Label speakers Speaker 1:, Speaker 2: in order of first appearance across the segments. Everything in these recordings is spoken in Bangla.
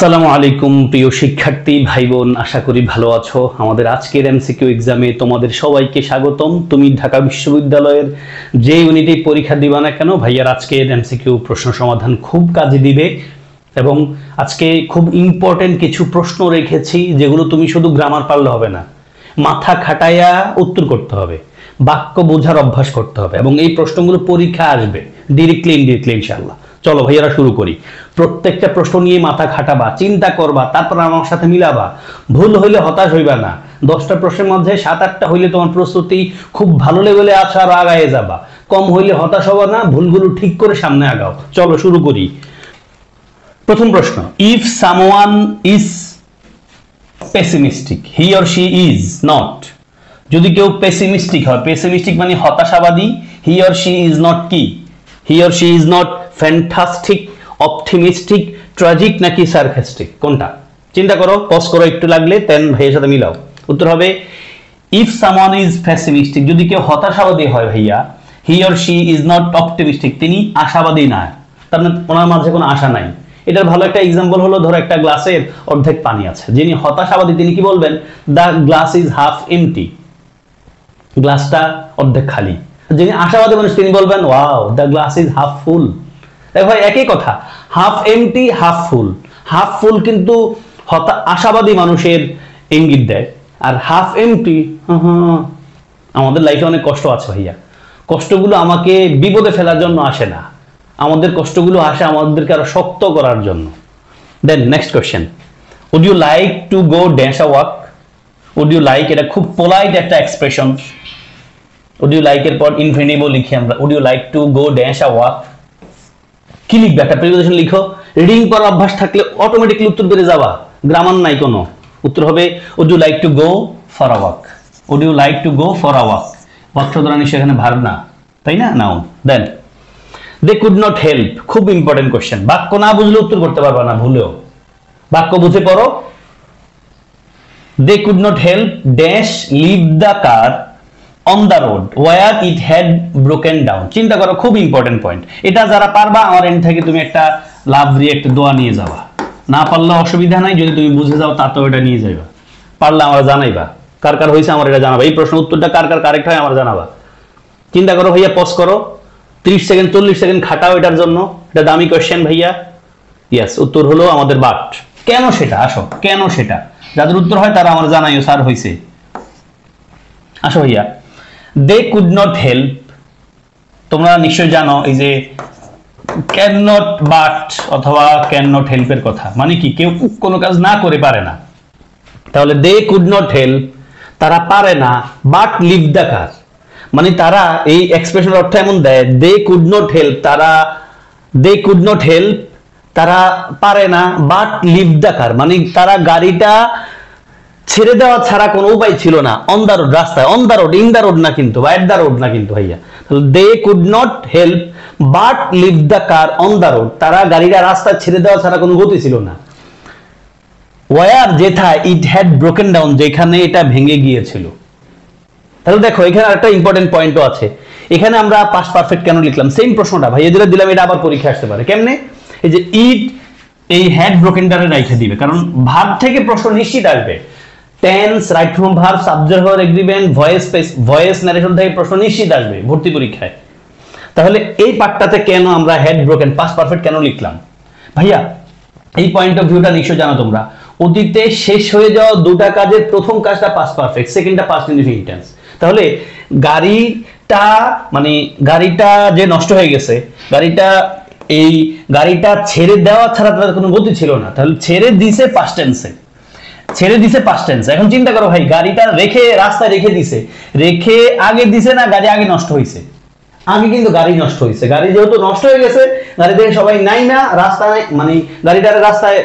Speaker 1: আসসালামু আলাইকুম প্রিয় শিক্ষার্থী ভাই বোন, আশা করি ভালো আছো। আমাদের আজকের এমসিকিউ এক্সামে তোমাদের সবাইকে স্বাগতম। তুমি ঢাকা বিশ্ববিদ্যালয়ের যে ইউনিটে পরীক্ষা দিবা না কেন, ভাইয়ার আজকের এমসিকিউ প্রশ্ন সমাধান খুব কাজে দিবে। এবং আজকে খুব ইম্পর্টেন্ট কিছু প্রশ্ন রেখেছি, যেগুলো তুমি শুধু গ্রামার পারলে হবে না, মাথা খাটাইয়া উত্তর করতে হবে, বাক্য বোঝার অভ্যাস করতে হবে, এবং এই প্রশ্নগুলো পরীক্ষা আসবে ডিরেক্টলি ইনডিরেক্টলি ইনশাআল্লাহ। চলো ভাইয়ারা শুরু করি। প্রত্যেকটা প্রশ্ন নিয়ে মাথা খাটাবা, চিন্তা করবা, তারপর আমার সাথে মিলাবা। ভুল হইলে হতাশ হইবা না। 10টা প্রশ্নের মধ্যে 7-8টা হইলে তোমার প্রস্তুতি খুব ভালো লেভেলে আছে, আর আগায়ে যাবা। কম হইলে হতাশ হবা না, ভুলগুলো ঠিক করে সামনে আগাও। চলো শুরু করি। প্রথম প্রশ্ন, if someone is pessimistic he or she is not. যদি কেউ পেসিমিস্টিক হয়, পেসিমিস্টিক মানে হতাশাবাদী, he or she is not কি? He or she is not fantastic, optimistic, tragic নাকি সার্কাস্টিক? কোনটা? চিন্তা করো, পজ করো একটু, লাগলে দেন ভাইয়ের সাথে মিলাও। উত্তর হবে ইফ সামওয়ান ইজ পেসিমিস্টিক, যদি কেউ হতাশাবাদী হয় ভাইয়া, হি or she is not optimistic, তিনি আশাবাদী না, তার মানে ওনার মাঝে কোনো আশা নাই। এটার ভালো একটা এক্সাম্পল হলো, ধরো একটা গ্লাসের অর্ধেক পানি আছে, যিনি হতাশাবাদী তিনি কি বলবেন? The glass is half empty, গ্লাসটা অর্ধেক খালি। যিনি আশাবাদী মানুষ তিনি বলবেন wow the glass is half full. দেখো ভাই একই কথা, half empty half full. Half full কিন্তু আশাবাদী মানুষের ইঙ্গিত দেয়, আর হাফ এমটি আমাদের লাইফে অনেক কষ্ট আছে ভাইয়া, কষ্টগুলো আমাকে বিপদে ফেলার জন্য আসে না, আমাদের কষ্টগুলো আসে আমাদেরকে আরো শক্ত করার জন্য। Then next question, would you like to go dash a walk? Would you like, এটা খুব পোলাইট একটা এক্সপ্রেশন। উড ইউ লাইক এর পর ইনফিনিটিভ লিখি আমরা, would you like to go dash a walk. কি লিখবে? একটা প্রিপোজিশন লিখো। রিডিং পড়ার অভ্যাস থাকলে অটোমেটিকলি উত্তর পেরে যাবা, গ্রামার নাই কোনো। উত্তর হবে would you like to go for a walk. Would you like to go for a walk, walk শব্দটা নিশ্চয়ই এখানে ভার্ব না, তাই না? Noun. Then they could not help, খুব ইম্পর্টেন্ট কোশ্চেন। বাক্য না বুঝলে উত্তর করতে পারবা না ভুলেও, বাক্য বুঝে পড়ো। They could not help dash leave the car on the road where it had broken down. চিন্তা করো, খুব ইম্পর্টেন্ট পয়েন্ট এটা। যারা পারবা আমার এন্ড থেকে তুমি একটা লাভ রিয়েক্ট দোয়া নিয়ে যাবা, না পারলে অসুবিধা নাই, যদি তুমি বুঝে যাও তাতেও এটা নিয়ে যাইবা, পারলে আমার জানাইবা। কার কার হয়েছে আমার এটা জানাবা, এই প্রশ্ন উত্তরটা কার কার কারেক্ট হয় আমার জানাবা। চিন্তা করো ভাইয়া, পজ করো, 30 সেকেন্ড 40 সেকেন্ড খাটাও এটার জন্য। এটা দামি কোয়েশ্চেন ভাইয়া। ইয়েস, উত্তর হলো আমাদের বাট। কেন সেটা আসো, কেন সেটা যাদের উত্তর হয় তারা আমার জানাইও স্যার হয়েছে। আসো ভাইয়া, দে কুড নট হেল্প, তোমরা নিশ্চয় জানো এই যে ক্যান নট বাট অথবা ক্যান নট হেল্পের কথা, মানে কি কেউ কোনো কাজ না করে পারে না। তাহলে দে কুড নট হেল্প, তারা পারে না, বাট লিভ দ্য কার, মানে তারা এই এক্সপ্রেশনের অর্থ এমন দেয়, দে কুড নট হেল্প, তারা দে কুড নট হেল্প, তারা পারে না, বাট লিভ দ্য কার, মানে তারা গাড়িটা ছেড়ে দেওয়া ছাড়া কোনো উপায় ছিল না। অন দ্য রোড, রাস্তায়, on the road, in the road না কিন্তু, বা এট দ্য রোড না কিন্তু ভাইয়া। They could not help but leave the car on the road, তারা গাড়িটা রাস্তায় ছেড়ে দেওয়া ছাড়া কোনো গতি ছিল না। ওয়ার, যেথায়, ইট হ্যাড ব্রোকেন ডাউন, যেখানে এটা ভেঙে গিয়েছিল। তাহলে দেখো এখানে একটা ইম্পর্টেন্ট পয়েন্টও আছে। এখানে আমরা পাস্ট পারফেক্ট কেন লিখলাম? সেম প্রশ্নটা ভাই যেটা দিলাম এটা আবার পরীক্ষা আসতে পারে। কেমনে? এই যে ইট, এই হ্যাড ব্রোকেন ডাউনে রাইখে দিবে, কারণ ভার্ব থেকে প্রশ্ন নিশ্চিত আসবে। Tense, right from verb, subject verb agreement, voice narration থেকে প্রশ্ন নিশ্চিত আসবে ভর্তি পরীক্ষায়। তাহলে এই পার্টটাতে কেন আমরা হ্যাড ব্রোকেন পাস্ট পারফেক্ট কেন লিখলাম ভাইয়া? এই পয়েন্ট অফ ভিউটা নিশ্চয় জানো তোমরা। অতীতে শেষ হয়ে যাওয়া দুটা কাজের প্রথম কাজটা পাস্ট পারফেক্ট, সেকেন্ডটা পাস্ট ইনডিফিনিট টেন্স। তাহলে গাড়িটা, মানে গাড়িটা যে নষ্ট হয়ে গেছে, গাড়িটা ছেড়ে দেওয়া ছাড়া তার কোনো গতি ছিল না, তাহলে ছেড়ে দিছে পাস্ট টেন্সে, ছেড়ে দিছে পাস্ট টেন্স। এখন চিন্তা করো ভাই, গাড়িটা রেখে রাস্তায় রেখে দিছে, রেখে আগে দিছে না গাড়ি আগে নষ্ট হয়েছে? আগে কিন্তু গাড়ি নষ্ট হয়েছে। গাড়ি যেহেতু নষ্ট হয়ে গেছে, গাড়ি থেকে সবাই নাই না রাস্তায়, মানে গাড়িটার রাস্তায়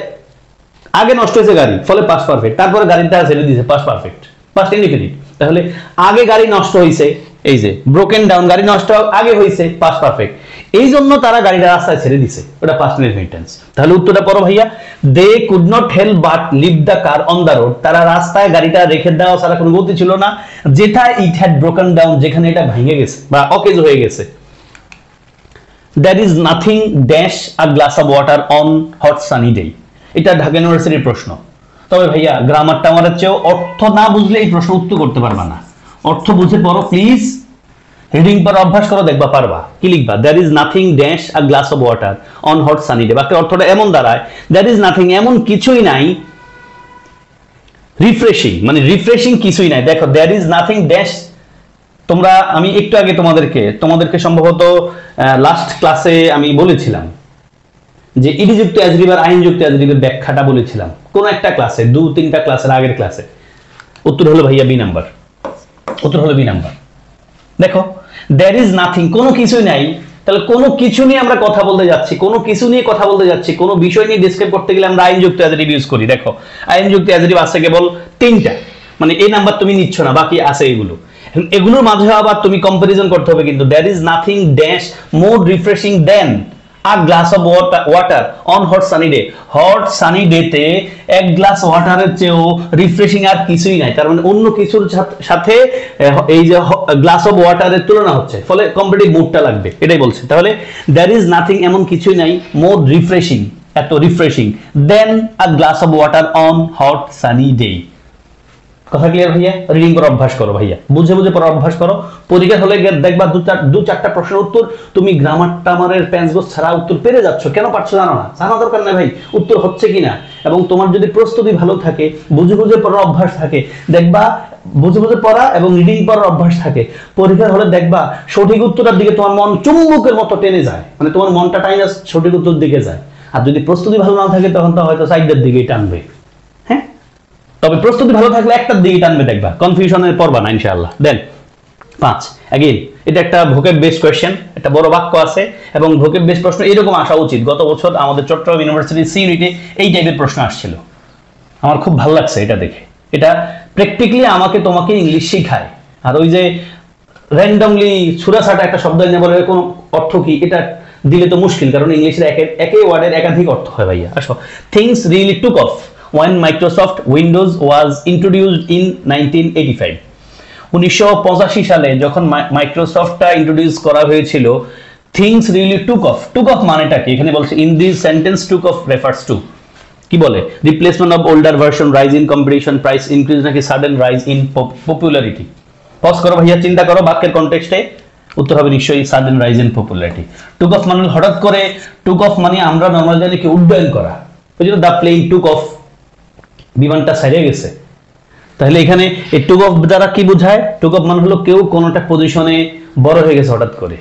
Speaker 1: আগে নষ্ট হয়েছে গাড়ি, ফলে পাস্ট পারফেক্ট। তারপরে গাড়িটা ছেড়ে দিছে পাস্ট পারফেক্ট, পাস্ট ইনডিফিনিট। তাহলে আগে গাড়ি নষ্ট হয়েছে, এই যে ব্রোকেন ডাউন, গাড়ি নষ্ট আগে হয়েছে, পাস্ট পারফেক্ট, এই জন্য তারা গাড়িটা রাস্তায় ছেড়ে দিছে, ওটা পাস্ট ইনডিফিনিট টেন্স। তাহলে উত্তরটা পড়ো ভাইয়া, they could not help but leave the car on the road, তারা রাস্তায় গাড়িটা রেখে দেওয়া ছাড়া কোনো গতি ছিল না, যেটা ইট হ্যাড ব্রোকেন ডাউন, যেখানে এটা ভেঙে গেছে বা অকেজ হয়ে গেছে। There is nothing dash a glass of water on hot sunny day, এটা ঢাকা ইউনিভার্সিটির প্রশ্ন। তবে ভাইয়া গ্রামারটা আমার চেয়েও অর্থ না বুঝলে এই প্রশ্ন উত্তর করতে পারবা না। অর্থ বুঝে পড়ো প্লিজ, রিডিং পড়া অভ্যাস করো, দেখবা পারবা। কি লিখবা? there is nothing dash a glass of water on hot sunny day। বাক্যের অর্থটা এমন দাঁড়ায় there is nothing, এমন কিছুই নাই, রিফ্রেশিং মানে রিফ্রেশিং কিছুই নাই। দেখো there is nothing dash, তোমরা আমি একটু আগে তোমাদেরকে সম্ভবত লাস্ট ক্লাসে আমি বলেছিলাম যে ইডিযুক্ত অ্যাজরিভার আইনযুক্ত অ্যাজরিভার ব্যাখ্যাটা বলেছিলাম কোন একটা ক্লাসে, 2-3টা ক্লাসের আগের ক্লাসে। উত্তর হলো ভাইয়া বি নাম্বার, উত্তর হলো বি নাম্বার। দেখো there is nothing, কোনো কিছুই নাই, তাহলে কোনো কিছু নিয়ে আমরা কথা বলতে যাচ্ছি, কোনো কিছু নিয়ে কথা বলতে যাচ্ছি, কোনো বিষয় নিয়ে ডিসক্রাইব করতে গেলে আমরা আইনযুক্ত অ্যাজরিভ ইউজ করি। দেখো আইনযুক্ত অ্যাজরিভ আছে কেবল 3টা, মানে এই নাম্বার তুমি নিচ্ছ না, বাকি আছে এগুলো। এগুলোর মাঝে আবার তুমি কম্পারিজন করতে হবে কিন্তু there is nothing dash more refreshing than a glass of water on hot sunny day। hot sunny day তে এক গ্লাস ওয়াটারের চেয়েও রিফ্রেশিং আর কিছুই নাই, তার মানে অন্য কিছুর সাথে এই যে গ্লাস অফ ওয়াটারের তুলনা হচ্ছে, ফলে কম্পিটিটিভ মুডটা লাগবে, এটাই বলছে। তাহলে there is nothing, এমন কিছুই নাই, more refreshing, এত refreshing than a glass of water on hot sunny day। কথা ক্লিয়ার ভাইয়া? রিডিং করার অভ্যাস করো ভাইয়া, বুঝে বুঝে পড়ার অভ্যাস করো। পরীক্ষা হলে দেখবা 2-4টা প্রশ্নের উত্তর তুমি গ্রামার টামারের প্যান্সগোস ছাড়া উত্তর পেরে যাচ্ছ। কেন পারছো জানো না, জানা দরকার নাই ভাই, উত্তর হচ্ছে কিনা। এবং তোমার যদি প্রস্তুতি ভালো থাকে, বুঝে বুঝে পড়ার অভ্যাস থাকে, দেখবা বুঝে বুঝে পড়া এবং রিডিং পড়ার অভ্যাস থাকে, পরীক্ষার হলে দেখবা সঠিক উত্তরের দিকে তোমার মন চুম্বকের মতো টেনে যায়, মানে তোমার মনটা টাইনা সঠিক উত্তর দিকে যায়। আর যদি প্রস্তুতি ভালো না থাকে তখন তো হয়তো সাইডের দিকেই টানবে। তবে প্রস্তুতি ভালো থাকলে একটার দিকে টানবে, দেখবা কনফিউশনে পড়বা না ইনশাআল্লাহ। দেন 5 अगेन, এটা একটা ভোকেব বেস কোশ্চেন, একটা বড় বাক্য আছে এবং ভোকেব বেস প্রশ্ন এরকম আসা উচিত। গত বছর আমাদের চট্টগ্রাম ইউনিভার্সিটি সি ইউনিটে এই টাইপের প্রশ্ন আসছিল, আমার খুব ভালো লাগছে এটা দেখে। এটা প্র্যাকটিক্যালি আমাকে তোমাকে ইংলিশ শেখায়। আর ওই যে র্যান্ডমলি ছুড়াছাটা একটা শব্দ এনে বলে কোন অর্থ কি, এটা দিলে তো মুশকিল, কারণ ইংলিশের একই ওয়ার্ডের একাধিক অর্থ হয় ভাইয়া। আসো, things really took of when Microsoft Windows was introduced in 1985। 1985 সালে যখন মাইক্রোসফটটা ইন্ট্রোডিউস করা হয়েছিল, things really took off. Took off মানেটা কি? এখানে বলছে in this sentence took off refers to, কি বলে? Replacement of older version, rise in competition, price increase, নাকি sudden rise in popularity? Pause করো ভাইয়া, চিন্তা করো বাক্যের কনটেক্সটে, উত্তর হবে নিশ্চয়ই sudden rise in popularity. Took off মানে হঠাৎ করে, টুক অফ মানে আমরা নরমাল জানি কি উড্ডয়ন করা, ওই জন্য দ্য প্লেন টুক অফ, বিমানটা সারিয়ে গেছে। তাহলে এখানে এই টুক অফ দ্বারা কি বোঝায়? টুক অফ মানে হলো কেউ কোন একটা পজিশনে বড় হয়ে গেছে হঠাৎ করে,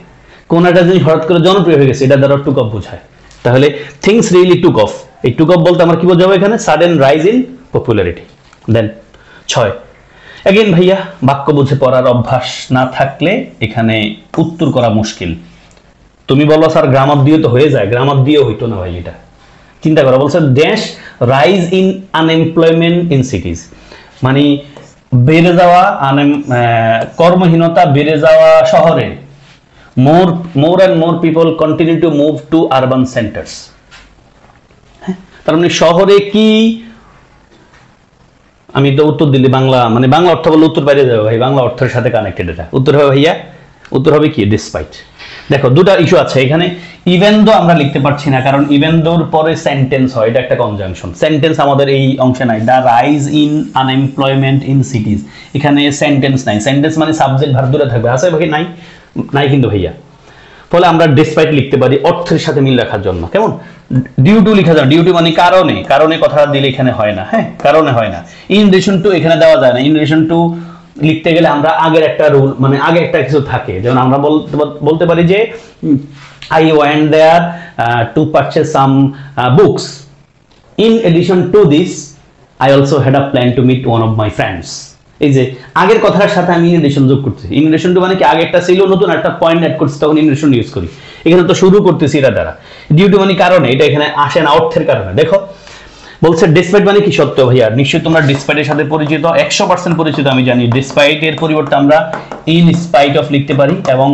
Speaker 1: কোন একটা জিনিস হঠাৎ করে জনপ্রিয় হয়ে গেছে, এটা দ্বারা টুক অফ বোঝায়। তাহলে থিংস রিয়েলি টুক অফ, এই টুক অফ বলতে আমরা কি বোঝাবো এখানে? Sudden rise in popularity. Then 6 again ভাইয়া, বাক্য বুঝে পড়ার অভ্যাস না থাকলে এখানে উত্তর করা মুশকিল। তুমি বলো স্যার গ্রামার দিয়ে তো হয়ে যায়, গ্রামার দিয়ে হইতো না ভাই। এটা চিন্তা করো, বলছে dash rise in unemployment in cities, মানে বেড়ে যাওয়া কর্মহীনতা বেড়ে যাওয়া শহরে। More and more people continue to move to urban centres. তার মানে শহরে কি, আমি তো উত্তর দিলি বাংলা, মানে বাংলা অর্থ বললে উত্তর বাইরে যাবে ভাই, বাংলা অর্থের সাথে কানেক্টেড। এটা উত্তর হবে ভাইয়া, উত্তর হবে কি? ডিসপাইট। দেখো দুটা ইস্যু আছে এখানে। ইভেন দো আমরা লিখতে পারছি না, কারণ ইভেন দোর পরে সেন্টেন্স হয়, এটা একটা কনজাংশন। সেন্টেন্স আমাদের এই অংশে নাই। The rise in unemployment in সিটিজ, এখানে সেন্টেন্স নাই। সেন্টেন্স মানে সাবজেক্ট ভার্ব ধরে থাকবে, আছে ভাই? নাই, নাই কিন্তু ভাইয়া। ফলে আমরা ডিসপাইট লিখতে পারি অর্থের সাথে মিল রাখার জন্য। কেমন? ডিউ টু লিখা যায়, ডিউ টু মানে কারণে, কারণে কথাটা দিলে এখানে হয় না। হ্যাঁ, কারণে হয় না। ইন রিলেশন টু এখানে দেওয়া যায় না। ইন রিলেশন টু লিখতে গেলে আমরা আগের একটা রুল, মানে আগে একটা কিছু থাকে, যেমন আমরা বলতে পারি যে I went there to purchase some books, in addition to this I also had a plan to meet one of my friends. এই যে আগের কথার সাথে আমি ইন রিলেশন যোগ করতেছি। ইন রিলেশন টু মানে কি আগে একটা ছিল, নতুন একটা পয়েন্ট অ্যাড করছি, তখন ইন রিলেশন ইউজ করি। এখানে তো শুরু করতেছি এটা দ্বারা। ডিউ টু মানে কারণে, এটা এখানে আসে না অর্থের কারণে। দেখো বলছে ডিসপাইট মানে কি? সত্য ভাইয়া, নিশ্চয়ই তোমরা ডিসপাইটের সাথে পরিচিত, 100% পরিচিত আমি জানি। ডিসপাইট এর পরিবর্তে আমরা ইন স্পাইট অফ লিখতে পারি, এবং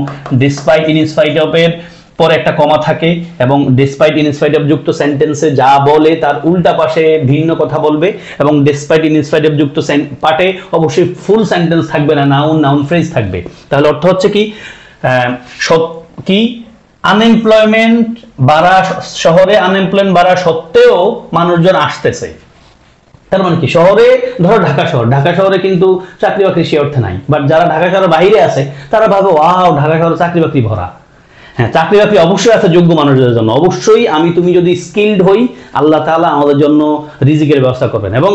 Speaker 1: ডিসপাইট ইন স্পাইট অফ এর পরে একটা কমা থাকে, এবং ডিসপাইট ইন স্পাইট অফ যুক্ত সেন্টেন্সে যা বলে তার উল্টা পাশে ভিন্ন কথা বলবে, এবং ডিসপাইট ইন স্পাইট অফ যুক্ত পার্টে অবশ্যই ফুল সেন্টেন্স থাকবে না, নাউন ফ্রেজ থাকবে। তাহলে অর্থ হচ্ছে কি? কি আনএমপ্লয়মেন্ট বাড়া, শহরে আনএমপ্লয়মেন্ট বাড়া সত্ত্বেও মানুষজন আসতেছে। তার মানে কি, শহরে ধরো ঢাকা শহরে কিন্তু চাকরি বাকরি সে অর্থে নাই, বাট যারা ঢাকা শহরের বাইরে আছে তারা ভাবে ওয়াও ঢাকা শহরে চাকরি বাকরি ভরা। হ্যাঁ, চাকরি বাকরি অবশ্যই আছে যোগ্য মানুষদের জন্য, অবশ্যই তুমি যদি স্কিলড হই আল্লাহ তাআলা আমাদের জন্য রিজিকের ব্যবস্থা করবেন, এবং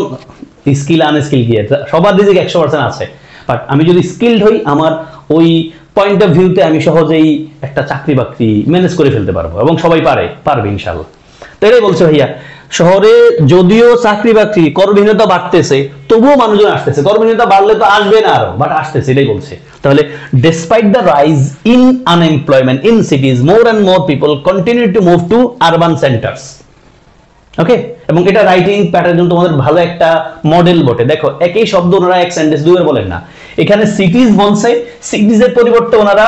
Speaker 1: স্কিল আনস্কিল কি সবার রিজিক 100% আছে, বাট আমি যদি স্কিলড হই আমার ওই পয়েন্ট অফ ভিউতে আমি সহজেই একটা চাকরি বাকরি ম্যানেজ করে ফেলতে পারবো, এবং সবাই পারবে ইনশাআল্লাহ। তো এটাই বলছে ভাইয়া, শহরে যদিও চাকরি বাকরি কর্মহীনতা বাড়তেছে তবুও মানুষজন আসতেছে, কর্মহীনতা বাড়লে তো আসবে না আরো, বাট আসতেছে, এটাই বলছে। তাহলে despite the rise in unemployment in cities more and more people continue to move to urban centres. Okay, এবং এটা রাইটিং প্যাটার্ন জন্য তোমাদের ভালো একটা মডেল বটে। দেখো একই শব্দ ওনারা এক সেন্টেন্স দুইবার বলেন না, এখানে সিটিজ বলছে, সিটিজের পরিবর্তে ওনারা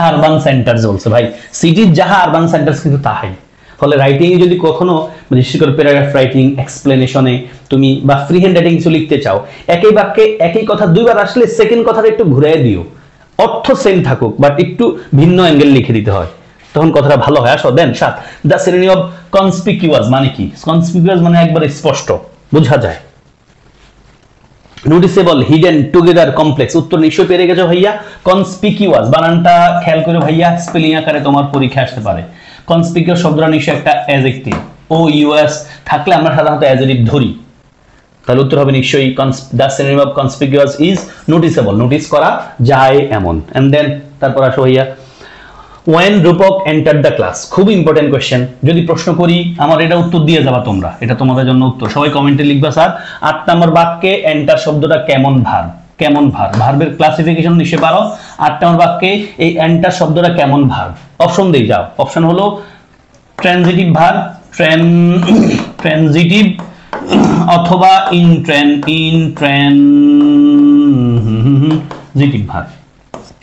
Speaker 1: আরবান সেন্টার্স বলছে। ভাই সিটিজ যাহা আরবান সেন্টার্স কিন্তু তাহাই। ফলে রাইটিং এ যদি কখনো বিশেষ করে প্যারাগ্রাফ রাইটিং, এক্সপ্লেনেশনে তুমি বা ফ্রি হ্যান্ড রাইটিং কিছু লিখতে চাও, একই বাক্যে একই কথা দুইবার আসলে সেকেন্ড কথাটা একটু ঘুরিয়ে দিও, অর্থ সেম থাকুক বাট একটু ভিন্ন অ্যাঙ্গেল লিখে দিতে হয়, তখন কথাটা ভালো হয়। আসো দেন 7 দ্য সিনোনিম অফ কনসপিকিউয়াস মানে কি? কনসপিকিউয়াস মানে একবার স্পষ্ট বোঝা যায়। Noticeable, hidden, together, complex. উত্তর নিশ্চয়ই পেরে গেছো ভাইয়া। কনসপিকিউয়াস বানানটা খেয়াল করে ভাইয়া, স্পেলিং আকারে তোমার পরীক্ষা আসতে পারে। কনসপিকিউয়াস শব্দটা নিশ্চয়ই একটা অ্যাডজেক্টিভ, ও ইউএস থাকলে আমরা সাধারণত অ্যাডজেক্টিভ ধরি, তাহলে উত্তর হবে নিশ্চয়ই the synonym of conspicuous is noticeable, notice করা যায় এমন। এন্ড দেন তারপর আসো ভাইয়া, when Rupak entered the class, খুব ইম্পর্টেন্ট কোশ্চেন। যদি প্রশ্ন করি আমার এটা উত্তর দিয়ে যাবা তোমরা, এটা তোমাদের জন্য উত্তর, সবাই কমেন্টে লিখবা স্যার 8 নম্বর বাক্যে এন্টার শব্দটা কেমন ভার্ব, কেমন ভার্ব, ভার্বের ক্লাসিফিকেশন নিশ্চয় পারো। 8 নম্বর বাক্যে এই এন্টার শব্দটা কেমন ভার্ব, অপশন দিয়ে যাও। অপশন হলো ট্রানজিটিভ ভার্ব, ট্রানজিটিভ অথবা ইনট্রানজিটিভ ভার্ব।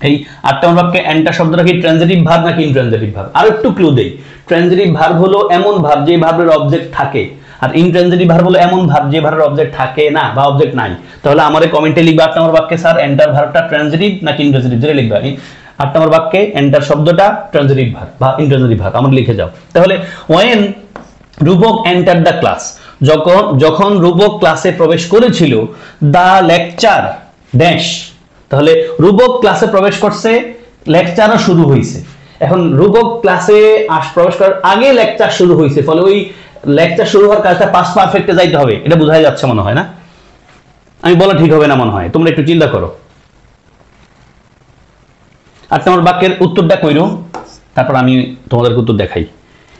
Speaker 1: এই 8 নম্বর বাক্যে এন্টার শব্দটা কি ট্রানজিটিভ ভার্ব নাকি ইনট্রানজিটিভ ভার্ব? আর একটু ক্লু দেই, ট্রানজিটিভ ভার্ব হলো এমন ভার্ব যে ভার্বের অবজেক্ট থাকে, আর ইনট্রানজিটিভ ভার্ব হলো এমন ভার্ব যে ভার্বের অবজেক্ট থাকে না বা অবজেক্ট নাই। তাহলে আমারে কমেন্টে লিখবা 8 নম্বর বাক্যে স্যার এন্টার ভার্বটা ট্রানজিটিভ নাকি ইনট্রানজিটিভ, যেটা লিখবা 8 নম্বর বাক্যে এন্টার শব্দটা ট্রানজিটিভ ভার্ব বা ইনট্রানজিটিভ ভার্ব আমরা লিখে যাও। তাহলে when Rupak enter the class, যখন রূপক ক্লাসে প্রবেশ করেছিল, দ্য লেকচার ড্যাশ, তাহলে রূপক ক্লাসে প্রবেশ করছে, লেকচারও শুরু হয়েছে। এখন রূপক ক্লাসে প্রবেশ করার আগে লেকচার শুরু হয়েছে, ফলে ওই লেকচার শুরু হওয়ার কাজটা পাস্ট পারফেক্টে যাইতে হবে, এটা বোঝাই যাচ্ছে মনে হয় না? আমি বলা ঠিক হবে না মনে হয়, তোমরা একটু চিন্তা করো। 8 নম্বর বাক্যের উত্তরটা কইরো, তারপর আমি তোমাদেরকে উত্তর দেখাই।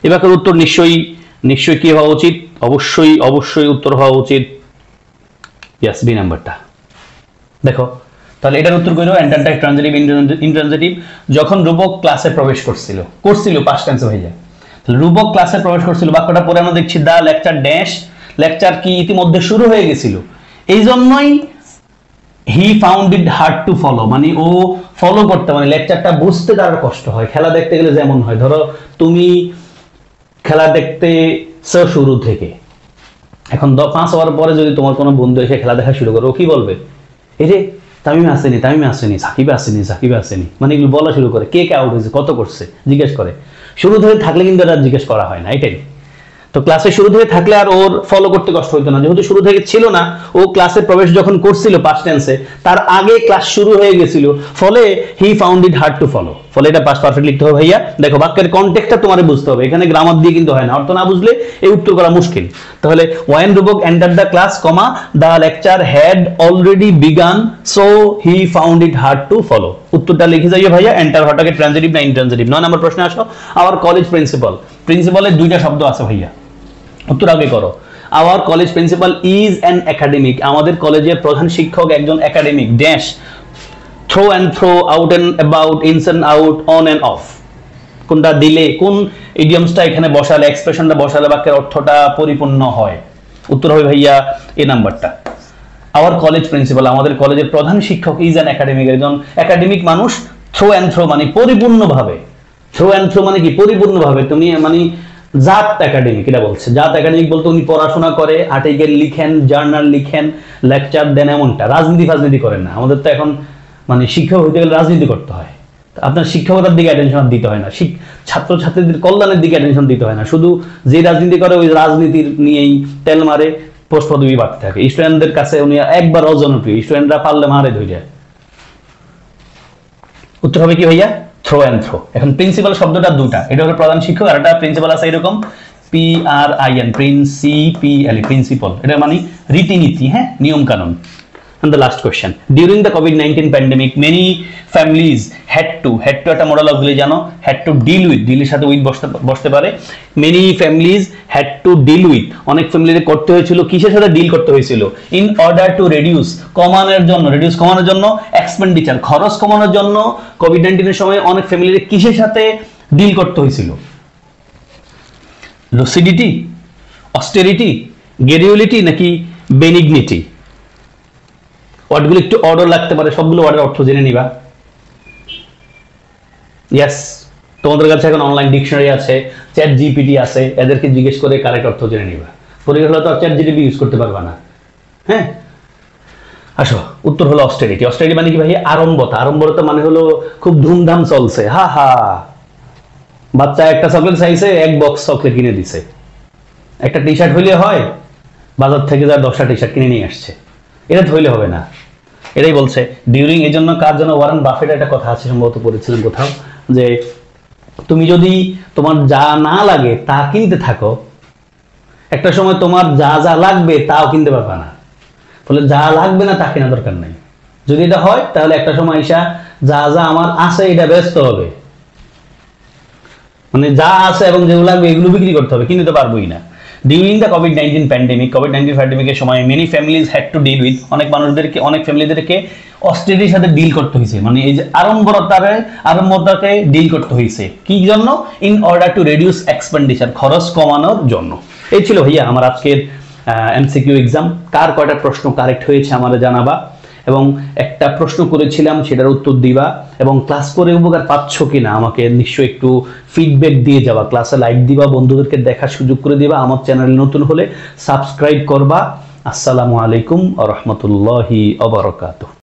Speaker 1: এই বাক্যের উত্তর নিশ্চয়ই কি হওয়া উচিত? অবশ্যই উত্তর হওয়া উচিত ইয়েস, বি নাম্বারটা। দেখো তাহলে এটার উত্তর কইরো, এন্টারটা ট্রানজিটিভ ইনট্রানজিটিভ। যখন রূপক ক্লাসে প্রবেশ করছিল পাস্ট টেন্সে হয়ে যায়। তাহলে রূপক ক্লাসে প্রবেশ করছিল, বাক্যটা পরে আমরা দেখছি দা লেকচার ড্যাশ, লেকচার কি ইতিমধ্যে শুরু হয়ে গেছিল, এই জন্যই he found it hard to follow, মানে ও ফলো করতে, মানে লেকচারটা বুঝতে তার কষ্ট হয়। খেলা দেখতে গেলে যেমন হয়, ধরো তুমি খেলা দেখতে শুরু থেকে, এখন 5 ওভার পরে যদি তোমার কোনো বন্ধু এসে খেলা দেখা শুরু করে, ও কি বলবে? এই যে তামিম আসেনি, সাকিবে আসেনি, মানে এগুলো বলা শুরু করে, কে আউট হয়েছে, কত করছে জিজ্ঞেস করে। শুরু থেকে থাকলে কিন্তু এটা জিজ্ঞেস করা হয় না, এটাই। তো ক্লাসে শুরু থেকে থাকলে আর ওর ফলো করতে কষ্ট হইতো না, যেহেতু শুরু থেকে ছিল না, ও ক্লাসে প্রবেশ যখন করছিল পাস্ট টেন্সে, তার আগে ক্লাস শুরু হয়ে গেছিল, ফলে he found it hard to follow, ফলে এটা পাস্ট পারফেক্ট লিখতে হবে ভাইয়া। দেখো বাক্যের কনটেক্সটটা তোমার বুঝতে হবে, এখানে গ্রামার দিয়ে কিন্তু হয় না, অর্থ না বুঝলে এই উত্তর করা মুশকিল। তাহলে when Rupak entered the class, the lecture had already begun, so he found it hard to follow। উত্তরটা লিখে যাইও ভাইয়া, এন্টার ভার্বটাকে ট্রানজিটিভ না ইনট্রানজিটিভ। 9 নম্বর প্রশ্নে আসো, আওয়ার কলেজ প্রিন্সিপালের 2টা শব্দ আছে ভাইয়া, উত্তর আগে করো। Our college principal is an academic, আমাদের কলেজের প্রধান শিক্ষক একজন academic dash, through and through, out and about, ins and out, on and off. কোনটা দিলে, কোন ইডিয়মসটা এখানে বসালে, এক্সপ্রেশনটা বসালে বাক্যের অর্থটা পরিপূর্ণ হয়? উত্তর হবে ভাইয়া এই নাম্বারটা। আওয়ার কলেজ প্রিন্সিপাল, আমাদের কলেজের প্রধান শিক্ষক ইজ অ্যান একাডেমিক, একজন একাডেমিক মানুষ। থ্রো অ্যান্ড থ্রো মানে পরিপূর্ণভাবে, থ্রো অ্যান্ড থ্রো মানে কি পরিপূর্ণভাবে, তুমি মানে জাত একাডেমিক, এটা বলছে জাত একাডেমিক বলতে উনি পড়াশোনা করে, আর্টিকেল লিখেন, জার্নাল লিখেন, লেকচার দেন, এমনটা। রাজনীতি করেন না, আমাদের তো এখন মানে শিক্ষক হইতে গেলে রাজনীতি করতে হয়, আপনার শিক্ষকতার দিকে অ্যাটেনশন দিতে হয় না, ছাত্রছাত্রীদের কল্যাণের দিকে অ্যাটেনশন দিতে হয় না, শুধু যে রাজনীতি করে ওই রাজনীতির নিয়েই তেল মারে, পোস্ট পদবি বাড়তে থাকে। স্টুডেন্টদের কাছে উনি একবার অজনপ্রিয়, স্টুডেন্টরা পারলে মারে ধরে। উত্তর হবে কি ভাইয়া? Through and through. এখন প্রিন্সিপাল শব্দটা দুটা, এটা হলো প্রধান শিক্ষক, আর একটা প্রিন্সিপাল আছে এরকম PRIN, প্রিন্সিপাল, প্রিন্সিপাল, এটা মানে রীতিনীতি, হ্যাঁ, নিয়ম কানুন। And the last question, during the COVID-19 pandemic many families had to একটা মডেল অফগুলি জানো, had to deal with, ডিলের সাথে উইথ বসতে পারে, many families had to deal with, অনেক ফ্যামিলিতে করতে হয়েছিল, কিসের সাথে ডিল করতে হয়েছিল? in order to reduce, কমানোর জন্য এক্সপেন্ডিচার, খরচ কমানোর জন্য কোভিড-19 এর সময় অনেক ফ্যামিলিতে কিসের সাথে ডিল করতে হয়েছিল? লুসিডিটি, অস্টেরিটি, গ্র্যাজুয়ালিটি নাকি বেনিগনিটি? ওয়ার্ডগুলো একটু অর্ডার লাগতে পারে, সবগুলো ওয়ার্ডের অর্থ জেনে নিবা। ইয়েস, তোমাদের কাছে এখন অনলাইন ডিকশনারি আছে, চ্যাট জিপিটি আছে, এদেরকে জিজ্ঞেস করে কারেক্ট অর্থ জেনে নিবা। পরীক্ষা হলে তো চ্যাট জিপিটি ইউজ করতে পারবা না। হ্যাঁ, আসো, উত্তর হলো অস্টেরিটি। অস্টেরিটি মানে কি ভাই? আড়ম্বরতা। আড়ম্বরতা মানে হলো খুব ধুমধাম চলছে, হা হা, বাচ্চা একটা চকলেট চাইছে, এক বক্স চকলেট কিনে দিছে। একটা টি শার্ট হইলে হয়, বাজার থেকে যা 10টা টি শার্ট কিনে নিয়ে আসছে, এটা তো হইলে হবে না। এটাই বলছে ডিউরিং, এই জন্য কার জন্য ওয়ারেন বাফেটের একটা কথা আছে, সম্ভবত পড়েছিলেন কোথাও, যে তুমি যদি তোমার যা না লাগে তা কিনতে থাকো, একটা সময় তোমার যা যা লাগবে তাও কিনতে পারবে না। ফলে যা লাগবে না তা কেনা দরকার নাই। যদি এটা হয় তাহলে একটা সময় এসা যা যা আমার আছে এটা ব্যস্ত হবে, মানে যা আছে এবং যেগুলো লাগবে এগুলো বিক্রি করতে হবে, কিনতে পারবোই না। ডিউরিং দ্য কোভিড-19 প্যান্ডেমিকের সময় many families had to deal with, অনেক ফ্যামিলিদেরকে অস্ট্রেলিয়ার সাথে ডিল করতে হয়েছে, মানে এই যে আড়ম্বরতাকে ডিল করতে হয়েছে। কি জন্য? In order to reduce expenditure, খরচ কমানোর জন্য। এই ছিল ভাইয়া আমার আজকের এমসিকিউ এক্সাম। কার কয়টা প্রশ্ন কারেক্ট হয়েছে আমাদের জানাবা, এবং একটা প্রশ্ন করেছিলাম সেটার উত্তর দিবা, এবং ক্লাস করে উপকার পাচ্ছ কিনা আমাকে নিশ্চয়ই একটু ফিডব্যাক দিয়ে যাবা। ক্লাসে লাইক দিবা, বন্ধুদেরকে দেখার সুযোগ করে দিবা, আমার চ্যানেল নতুন হলে সাবস্ক্রাইব করবা। আসসালামু আলাইকুম ওয়া রাহমাতুল্লাহি ওয়া বারাকাতুহু।